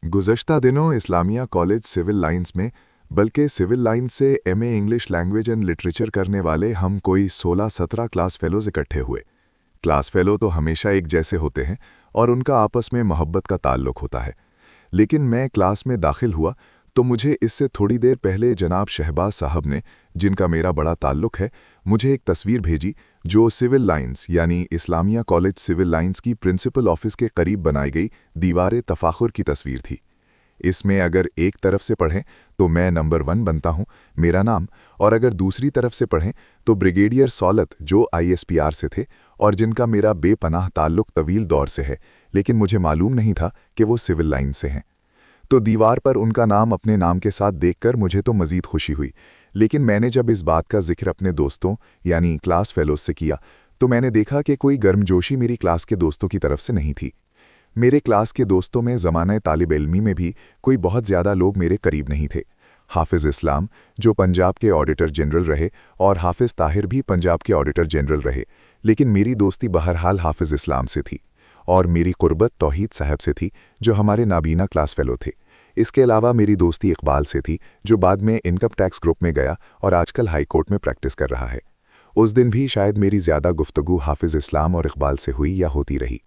गुज़श्ता दिनों Islamia college civil lines में, बल्कि सिविल लाइंस से MA English language and literature करने वाले हम कोई 16-17 क्लास फेलोज़ इकट्ठे हुए। क्लास फेलो तो हमेशा एक जैसे होते हैं और उनका आपस में मोहब्बत का ताल्लुक होता है। लेकिन मैं क्लास में दाखिल हुआ तो मुझे इससे थोड़ी देर पहले जनाब शहबाज साहब ने, जिनका मेरा बड़ा ताल्लुक है, मुझे एक तस्वीर भेजी जो सिविल लाइंस यानी इस्लामिया कॉलेज सिविल लाइंस की प्रिंसिपल ऑफिस के करीब बनाई गई दीवार तफाखुर की तस्वीर थी। इसमें अगर एक तरफ से पढ़ें तो मैं नंबर 1 बनता हूं, मेरा नाम, और अगर दूसरी तरफ से पढ़ें तो ब्रिगेडियर सौलत जो आईएसपीआर से थे और जिनका मेरा बेपनाह ताल्लुक तवील दौर से है, लेकिन मुझे मालूम नहीं था कि वो सिविल लाइन से हैं। तो दीवार पर उनका नाम अपने नाम के साथ देखकर मुझे तो मज़ीद खुशी हुई। लेकिन मैंने जब इस बात का जिक्र अपने दोस्तों यानी क्लास फेलोज से किया तो मैंने देखा कि कोई गर्मजोशी मेरी क्लास के दोस्तों की तरफ से नहीं थी। मेरे क्लास के दोस्तों में ज़माना तालिब इल्मी में भी कोई बहुत ज़्यादा लोग मेरे करीब नहीं थे। हाफिज़ इस्लाम जो पंजाब के ऑडिटर जनरल रहे और हाफिज़ ताहिर भी पंजाब के ऑडिटर जनरल रहे, लेकिन मेरी दोस्ती बहरहाल हाफिज़ इस्लाम से थी और मेरी कुर्बत तौहीद साहब से थी जो हमारे नाबीना क्लास फेलो थे। इसके अलावा मेरी दोस्ती इकबाल से थी जो बाद में इनकम टैक्स ग्रुप में गया और आजकल हाई कोर्ट में प्रैक्टिस कर रहा है। उस दिन भी शायद मेरी ज़्यादा गुफ्तगू हाफिज़ इस्लाम और इकबाल से हुई या होती रही।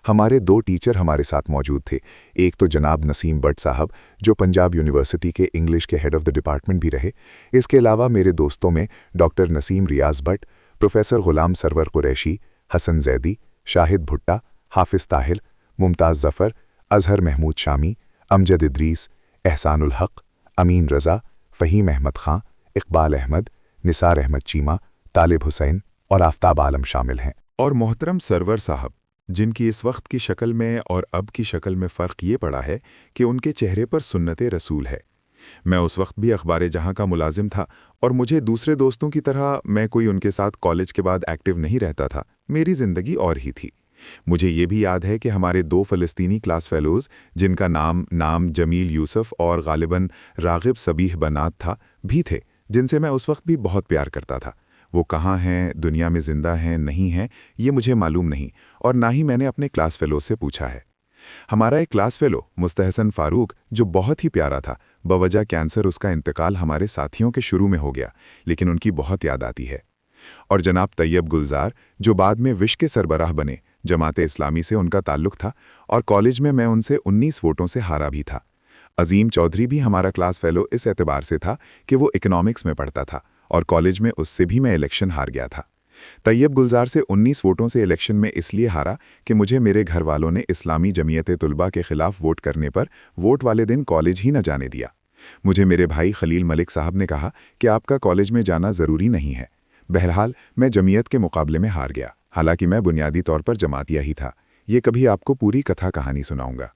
हमारे 2 टीचर हमारे साथ मौजूद थे। एक तो जनाब नसीम बट साहब जो पंजाब यूनिवर्सिटी के इंग्लिश के हेड ऑफ़ द डिपार्टमेंट भी रहे। इसके अलावा मेरे दोस्तों में डॉक्टर नसीम रियाज भट्ट, प्रोफेसर गुलाम सरवर कुरैशी, हसन जैदी, शाहिद भुट्टा, हाफिज़ ताहिर, मुमताज़ ज़फ़र, अज़हर महमूद शामी, अमजद इदरीस, एहसानुल हक, अमीन रज़ा, फ़हीम अहमद खां, इकबाल अहमद, निसार अहमद चीमा, तालिब हुसैन और आफ्ताब आलम शामिल हैं। और मोहतरम सरवर साहब, जिनकी इस वक्त की शक्ल में और अब की शक्ल में फ़र्क ये पड़ा है कि उनके चेहरे पर सुन्नते रसूल है। मैं उस वक्त भी अखबार जहां का मुलाजिम था और मुझे दूसरे दोस्तों की तरह मैं कोई उनके साथ कॉलेज के बाद एक्टिव नहीं रहता था। मेरी ज़िंदगी और ही थी। मुझे ये भी याद है कि हमारे 2 फ़लस्तीनी क्लास फेलोज़, जिनका नाम जमील यूसुफ और गालिबन रागिब सबीह बनात था, भी थे, जिनसे मैं उस वक्त भी बहुत प्यार करता था। वो कहाँ हैं, दुनिया में ज़िंदा हैं नहीं हैं, ये मुझे मालूम नहीं और ना ही मैंने अपने क्लास फेलो से पूछा है। हमारा एक क्लास फेलो मुस्तहसन फ़ारूक जो बहुत ही प्यारा था, बवजह कैंसर उसका इंतकाल हमारे साथियों के शुरू में हो गया, लेकिन उनकी बहुत याद आती है। और जनाब तैयब गुलजार जो बाद में विश के सरबराह बने, जमात इस्लामी से उनका ताल्लुक था और कॉलेज में मैं उनसे 19 वोटों से हारा भी था। अजीम चौधरी भी हमारा क्लास फेलो इस एतबार से था कि वो इकनॉमिक्स में पढ़ता था और कॉलेज में उससे भी मैं इलेक्शन हार गया था। तैयब गुलजार से 19 वोटों से इलेक्शन में इसलिए हारा कि मुझे मेरे घर वालों ने इस्लामी जमीयत तुलबा के खिलाफ वोट करने पर वोट वाले दिन कॉलेज ही न जाने दिया। मुझे मेरे भाई खलील मलिक साहब ने कहा कि आपका कॉलेज में जाना ज़रूरी नहीं है। बहरहाल मैं जमीयत के मुकाबले में हार गया, हालांकि मैं बुनियादी तौर पर जमातिया ही था। ये कभी आपको पूरी कथा कहानी सुनाऊंगा।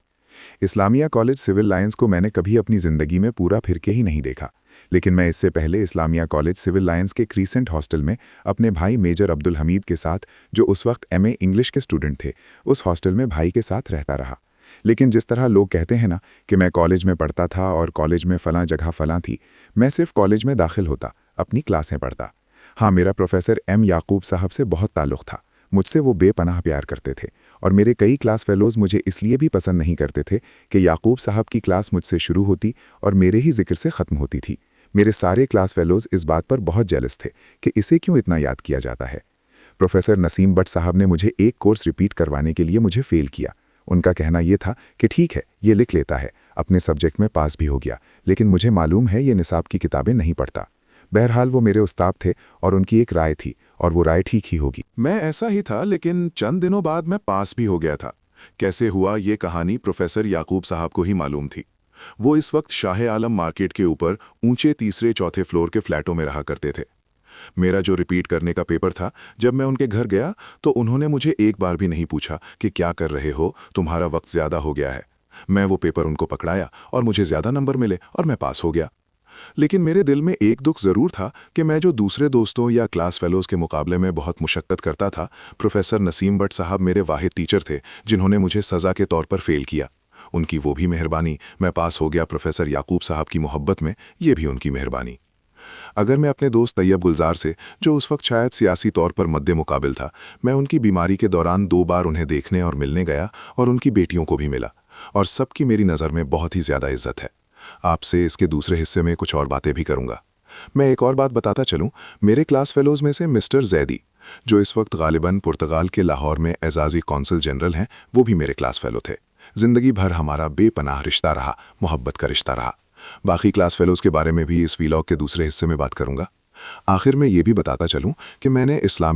इस्लामिया कॉलेज सिविल लाइंस को मैंने कभी अपनी ज़िंदगी में पूरा फिर के ही नहीं देखा, लेकिन मैं इससे पहले इस्लामिया कॉलेज सिविल लाइंस के क्रीसेंट हॉस्टल में अपने भाई मेजर अब्दुल हमीद के साथ, जो उस वक्त एमए इंग्लिश के स्टूडेंट थे, उस हॉस्टल में भाई के साथ रहता रहा। लेकिन जिस तरह लोग कहते हैं ना कि मैं कॉलेज में पढ़ता था और कॉलेज में फ़लाँ जगह फ़लाँ थी, मैं सिर्फ कॉलेज में दाखिल होता, अपनी क्लासें पढ़ता। हाँ, मेरा प्रोफेसर एम याकूब साहब से बहुत ताल्लुक़ था। मुझसे वो बेपनाह प्यार करते थे और मेरे कई क्लास फेलोज़ मुझे इसलिए भी पसंद नहीं करते थे कि याकूब साहब की क्लास मुझसे शुरू होती और मेरे ही जिक्र से ख़त्म होती थी। मेरे सारे क्लास फेलोज़ इस बात पर बहुत जेलस थे कि इसे क्यों इतना याद किया जाता है। प्रोफेसर नसीम बट साहब ने मुझे एक कोर्स रिपीट करवाने के लिए मुझे फ़ेल किया। उनका कहना यह था कि ठीक है, ये लिख लेता है, अपने सब्जेक्ट में पास भी हो गया, लेकिन मुझे मालूम है ये निसाब की किताबें नहीं पढ़ता। बहरहाल वो मेरे उस्ताद थे और उनकी एक राय थी और वो राय ठीक ही होगी। मैं ऐसा ही था, लेकिन चंद दिनों बाद मैं पास भी हो गया था। कैसे हुआ ये कहानी प्रोफेसर याकूब साहब को ही मालूम थी। वो इस वक्त शाह आलम मार्केट के ऊपर ऊंचे 3-4 फ्लोर के फ्लैटों में रहा करते थे। मेरा जो रिपीट करने का पेपर था, जब मैं उनके घर गया तो उन्होंने मुझे एक बार भी नहीं पूछा कि क्या कर रहे हो, तुम्हारा वक्त ज़्यादा हो गया है। मैं वो पेपर उनको पकड़ाया और मुझे ज़्यादा नंबर मिले और मैं पास हो गया। लेकिन मेरे दिल में एक दुख ज़रूर था कि मैं जो दूसरे दोस्तों या क्लास फेलोज़ के मुकाबले में बहुत मुशक्क़त करता था, प्रोफेसर नसीम बट साहब मेरे वाहिद टीचर थे जिन्होंने मुझे सज़ा के तौर पर फ़ेल किया। उनकी वो भी मेहरबानी, मैं पास हो गया प्रोफेसर याकूब साहब की मोहब्बत में, ये भी उनकी मेहरबानी। अगर मैं अपने दोस्त तैयब गुलजार से, जो उस वक्त शायद सियासी तौर पर मद्दे मुकाबिल था, मैं उनकी बीमारी के दौरान 2 बार उन्हें देखने और मिलने गया और उनकी बेटियों को भी मिला। और सबकी मेरी नज़र में बहुत ही ज़्यादा इज्जत है। आपसे इसके दूसरे हिस्से में कुछ और बातें भी करूँगा। मैं एक और बात बताता चलूँ, मेरे क्लास फेलोज़ में से मिस्टर जैदी, जो इस वक्त गालिबन पुर्तगाल के लाहौर में एजाज़ी कौंसल जनरल हैं, वो भी मेरे क्लास फेलो थे। ज़िंदगी भर हमारा बेपनाह रिश्ता रहा, मोहब्बत का रिश्ता रहा। बाकी क्लास फेलोज़ के बारे में भी इस वीलॉग के दूसरे हिस्से में बात करूँगा। आखिर में ये भी बताता चलूँ कि मैंने इस्लामी